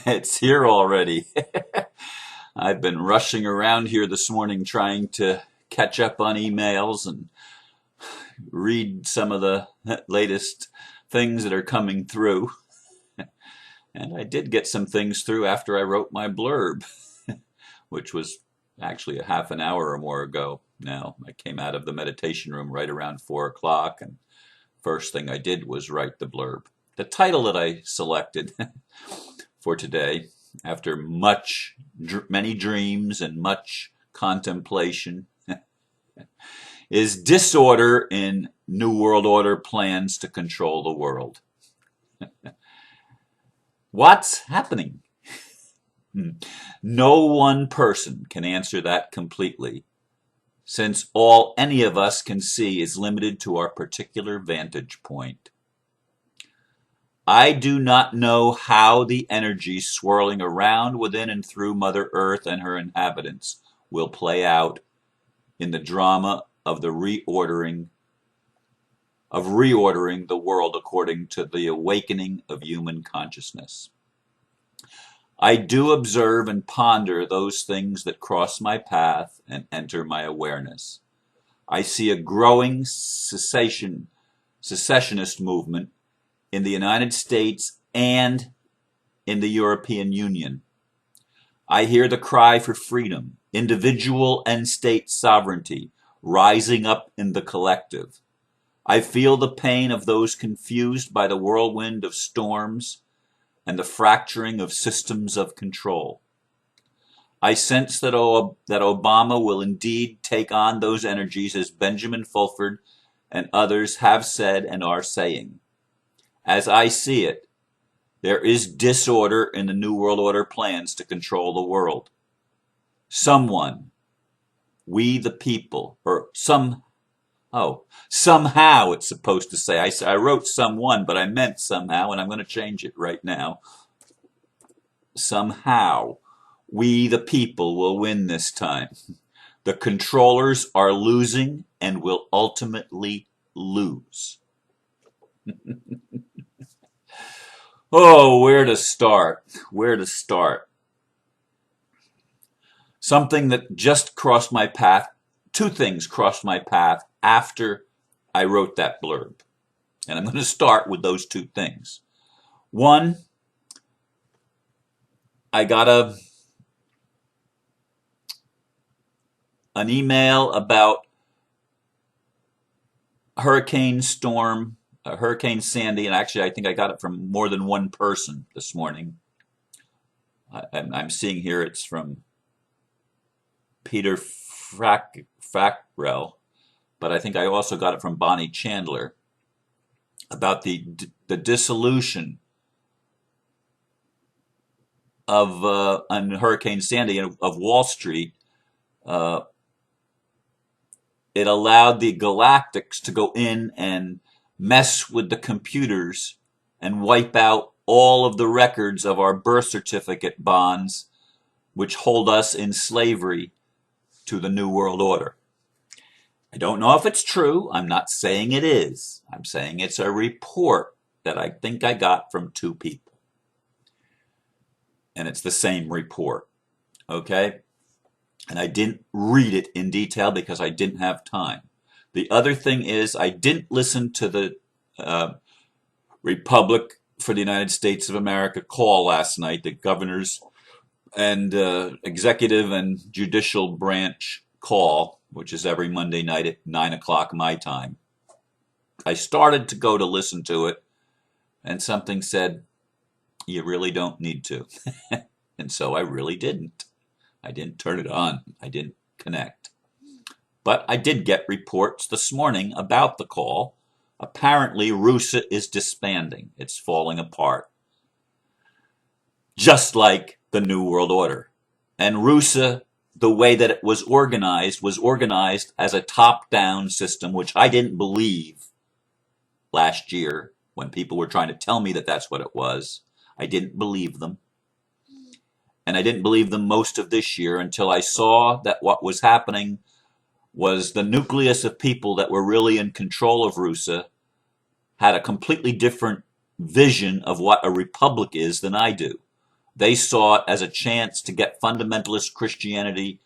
It's here already. I've been rushing around here this morning trying to catch up on emails and read some of the latest things that are coming through. And I did get some things through after I wrote my blurb, which was actually a half an hour or more ago now. I came out of the meditation room right around 4 o'clock, and first thing I did was write the blurb. The title that I selected for today, after many dreams and much contemplation, is Disorder in New World Order Plans to Control the World. What's happening? No one person can answer that completely, since all any of us can see is limited to our particular vantage point. I do not know how the energy swirling around within and through Mother Earth and her inhabitants will play out in the drama of the reordering the world according to the awakening of human consciousness. I do observe and ponder those things that cross my path and enter my awareness. I see a growing secessionist movement in the United States and in the European Union. I hear the cry for freedom, individual and state sovereignty, rising up in the collective. I feel the pain of those confused by the whirlwind of storms and the fracturing of systems of control. I sense that Obama will indeed take on those energies, as Benjamin Fulford and others have said and are saying. As I see it, there is disorder in the New World Order plans to control the world. Someone, we the people, or somehow it's supposed to say. I wrote someone, but I meant somehow, and I'm going to change it right now. Somehow, we the people will win this time. The controllers are losing and will ultimately lose. Oh, where to start? Where to start? Something that just crossed my path, two things crossed my path after I wrote that blurb. And I'm going to start with those two things. One, I got an email about Hurricane Sandy, and actually I think I got it from more than one person this morning. I'm seeing here it's from Peter Frackrell, but I think I also got it from Bonnie Chandler about the dissolution of on Hurricane Sandy of Wall Street. It allowed the galactics to go in and mess with the computers and wipe out all of the records of our birth certificate bonds, which hold us in slavery to the New World Order. I don't know if it's true. I'm not saying it is. I'm saying it's a report that I think I got from two people. And it's the same report. Okay? And I didn't read it in detail because I didn't have time. The other thing is I didn't listen to the Republic for the United States of America call last night, the governors and executive and judicial branch call, which is every Monday night at 9 o'clock my time. I started to go to listen to it, and something said, you really don't need to. And so I really didn't. I didn't turn it on. I didn't connect. But I did get reports this morning about the call. Apparently, Russa is disbanding. It's falling apart. Just like the New World Order. And Russa, the way that it was organized as a top-down system, which I didn't believe last year when people were trying to tell me that that's what it was. I didn't believe them. And I didn't believe them most of this year until I saw that what was happening was the nucleus of people that were really in control of Russa had a completely different vision of what a republic is than I do. They saw it as a chance to get fundamentalist Christianity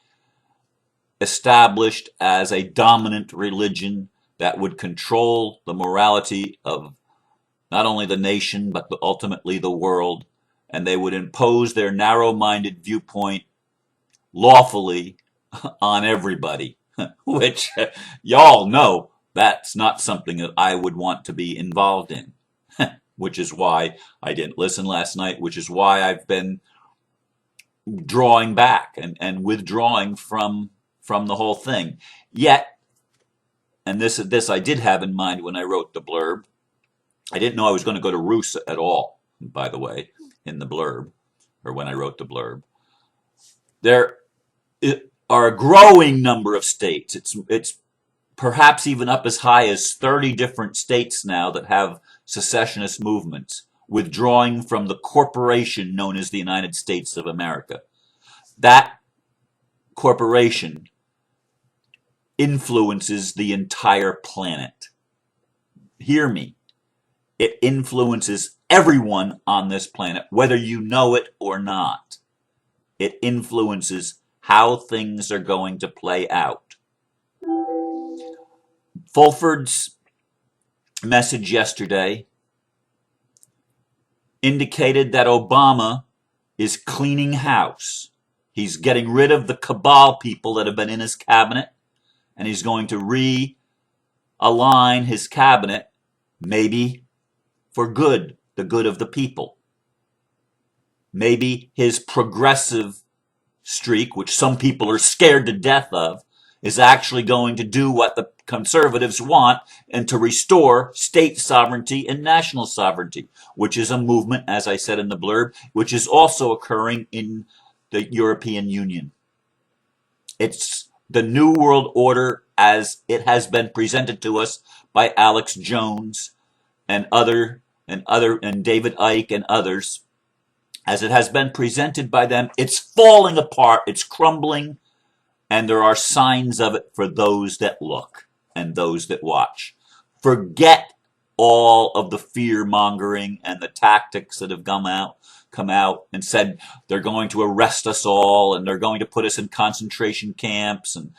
established as a dominant religion that would control the morality of not only the nation, but ultimately the world. And they would impose their narrow-minded viewpoint lawfully on everybody, which y'all know that's not something that I would want to be involved in, which is why I didn't listen last night, which is why I've been drawing back and withdrawing from the whole thing. Yet, and this I did have in mind when I wrote the blurb, I didn't know I was going to go to Russa at all, by the way, in the blurb, or when I wrote the blurb. There are a growing number of states. It's perhaps even up as high as 30 different states now that have secessionist movements, withdrawing from the corporation known as the United States of America. That corporation influences the entire planet. Hear me. It influences everyone on this planet, whether you know it or not. It influences how things are going to play out. Fulford's message yesterday indicated that Obama is cleaning house. He's getting rid of the cabal people that have been in his cabinet, and he's going to realign his cabinet, maybe for good, the good of the people. Maybe his progressive streak, which some people are scared to death of, is actually going to do what the conservatives want and to restore state sovereignty and national sovereignty, which is a movement, as I said in the blurb, which is also occurring in the European Union. It's the New World Order as it has been presented to us by Alex Jones and David Icke and others. As it has been presented by them, it's falling apart, it's crumbling, and there are signs of it for those that look and those that watch. Forget all of the fear-mongering and the tactics that have come out and said they're going to arrest us all and they're going to put us in concentration camps, and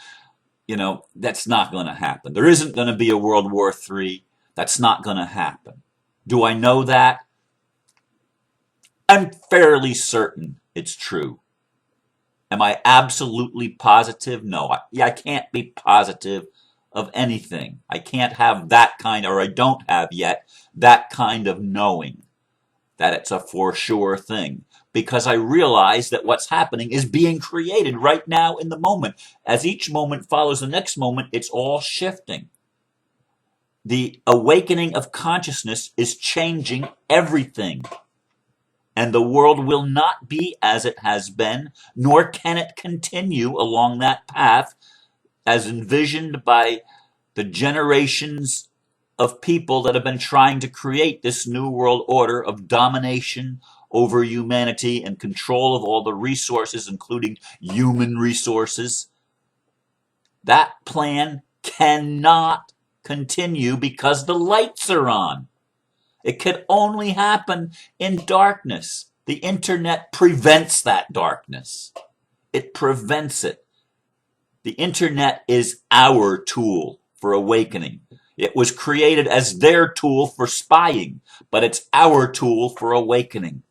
that's not going to happen. There isn't going to be a World War III. That's not going to happen. Do I know that? I'm fairly certain it's true. Am I absolutely positive? No. I can't be positive of anything. I can't have that kind, or I don't have yet, that kind of knowing that it's a for sure thing. Because I realize that what's happening is being created right now in the moment. As each moment follows the next moment, it's all shifting. The awakening of consciousness is changing everything. And the world will not be as it has been, nor can it continue along that path as envisioned by the generations of people that have been trying to create this new world order of domination over humanity and control of all the resources, including human resources. That plan cannot continue because the lights are on. It could only happen in darkness. The internet prevents that darkness. It prevents it. The internet is our tool for awakening. It was created as their tool for spying, but it's our tool for awakening.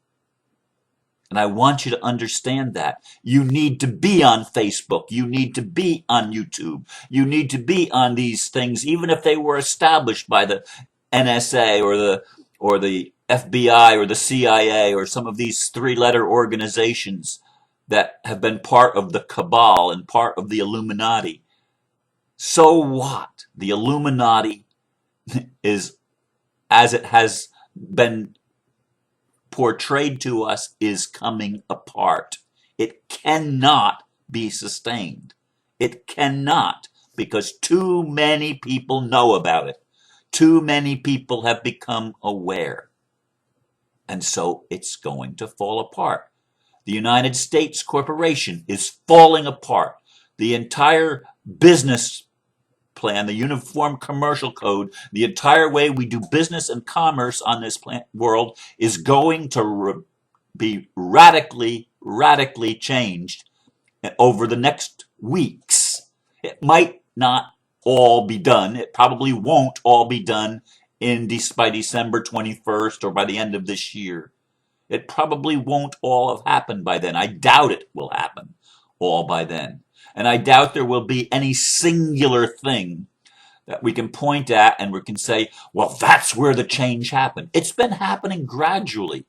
And I want you to understand that. You need to be on Facebook. You need to be on YouTube. You need to be on these things, even if they were established by the NSA or the FBI or the CIA or some of these three-letter organizations that have been part of the cabal and part of the Illuminati. So what? The Illuminati is, as it has been portrayed to us, is coming apart. It cannot be sustained. It cannot, because too many people know about it. Too many people have become aware. And so it's going to fall apart. The United States corporation is falling apart. The entire business plan, the Uniform Commercial Code, the entire way we do business and commerce on this world is going to be radically, radically changed over the next weeks. It might not all be done. It probably won't all be done by December 21st or by the end of this year. It probably won't all have happened by then. I doubt it will happen all by then. And I doubt there will be any singular thing that we can point at and we can say, well, that's where the change happened. It's been happening gradually,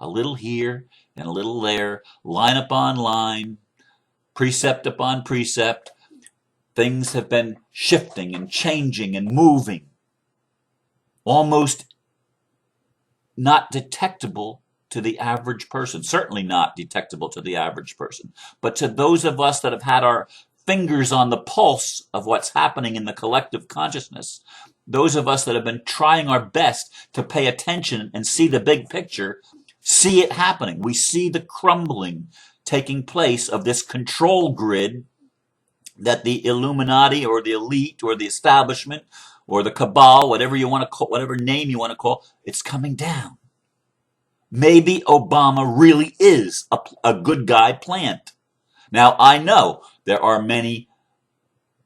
a little here and a little there, line upon line, precept upon precept. Things have been shifting and changing and moving, almost not detectable to the average person, certainly not detectable to the average person, but to those of us that have had our fingers on the pulse of what's happening in the collective consciousness, those of us that have been trying our best to pay attention and see the big picture, see it happening. We see the crumbling taking place of this control grid that the Illuminati or the elite or the establishment or the cabal, whatever you want to call, whatever name you want to call, it's coming down. Maybe Obama really is a good guy plant. Now, I know there are many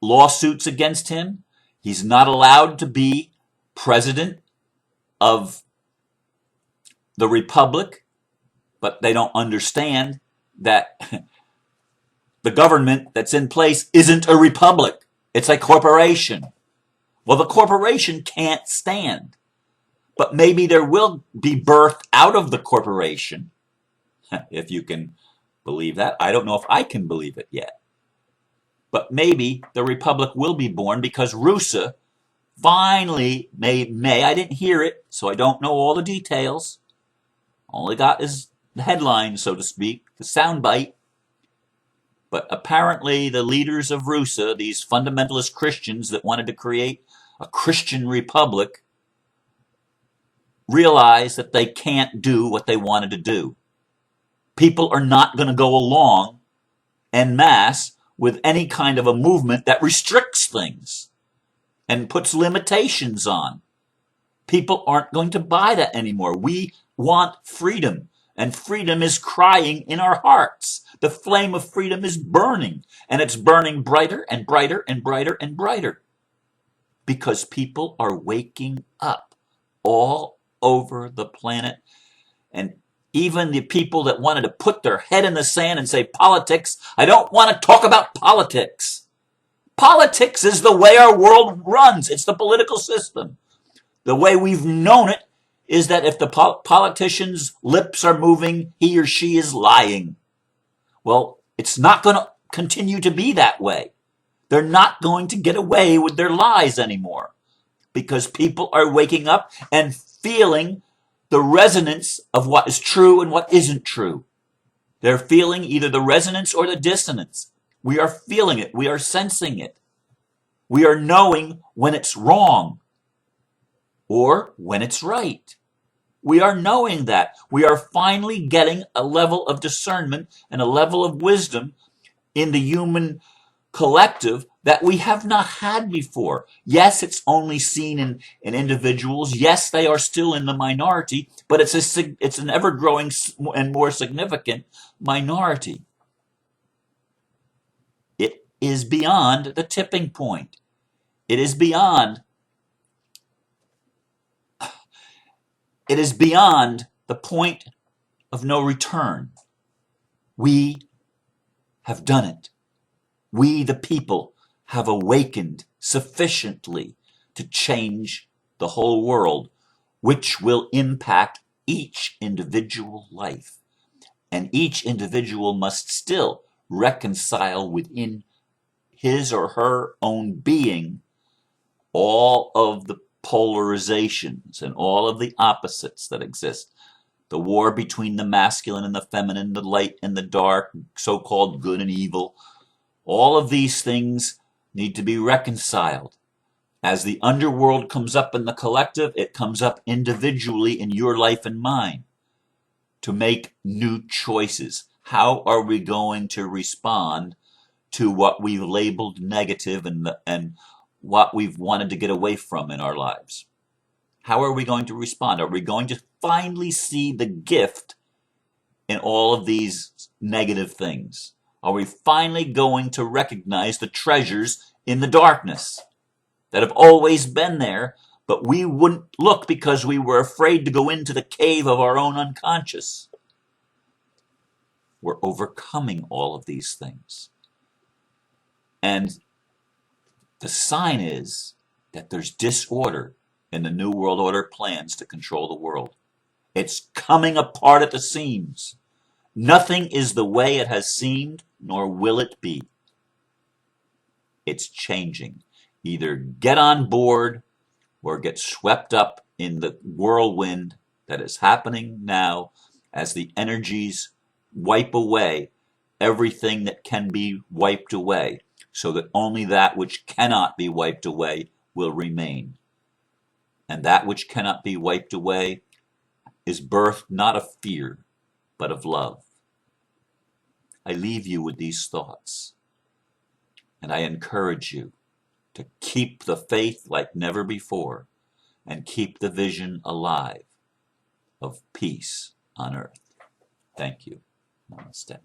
lawsuits against him. He's not allowed to be president of the republic, but they don't understand that the government that's in place isn't a republic. It's a corporation. Well, the corporation can't stand. But maybe there will be birth out of the corporation, if you can believe that. I don't know if I can believe it yet. But maybe the republic will be born because Russa finally may, I didn't hear it, so I don't know all the details. Only got his headline, so to speak, the soundbite. But apparently the leaders of Russa, these fundamentalist Christians that wanted to create a Christian republic, realize that they can't do what they wanted to do. People are not going to go along en masse with any kind of a movement that restricts things and puts limitations on. People aren't going to buy that anymore. We want freedom, and freedom is crying in our hearts. The flame of freedom is burning, and it's burning brighter and brighter and brighter and brighter because people are waking up all over the planet. And even the people that wanted to put their head in the sand and say politics, I don't want to talk about politics. Politics is the way our world runs. It's the political system. The way we've known it is that if the politician's lips are moving, he or she is lying. Well, it's not going to continue to be that way. They're not going to get away with their lies anymore because people are waking up and feeling the resonance of what is true and what isn't true. They're feeling either the resonance or the dissonance. We are feeling it. We are sensing it. We are knowing when it's wrong or when it's right. We are knowing that. We are finally getting a level of discernment and a level of wisdom in the human collective that we have not had before. Yes, it's only seen in individuals. Yes, they are still in the minority, but it's an ever-growing and more significant minority. It is beyond the tipping point. It is beyond the point of no return. We have done it. We, the people, have awakened sufficiently to change the whole world, which will impact each individual life. And each individual must still reconcile within his or her own being all of the polarizations and all of the opposites that exist. The war between the masculine and the feminine, the light and the dark, so-called good and evil. All of these things need to be reconciled. As the underworld comes up in the collective, it comes up individually in your life and mine to make new choices. How are we going to respond to what we've labeled negative and what we've wanted to get away from in our lives? How are we going to respond? Are we going to finally see the gift in all of these negative things? Are we finally going to recognize the treasures in the darkness that have always been there, but we wouldn't look because we were afraid to go into the cave of our own unconscious? We're overcoming all of these things. And the sign is that there's disorder in the New World Order plans to control the world. It's coming apart at the seams. Nothing is the way it has seemed, nor will it be. It's changing. Either get on board or get swept up in the whirlwind that is happening now as the energies wipe away everything that can be wiped away, so that only that which cannot be wiped away will remain. And that which cannot be wiped away is birthed not of fear, but of love. I leave you with these thoughts, and I encourage you to keep the faith like never before and keep the vision alive of peace on earth. Thank you. Namaste.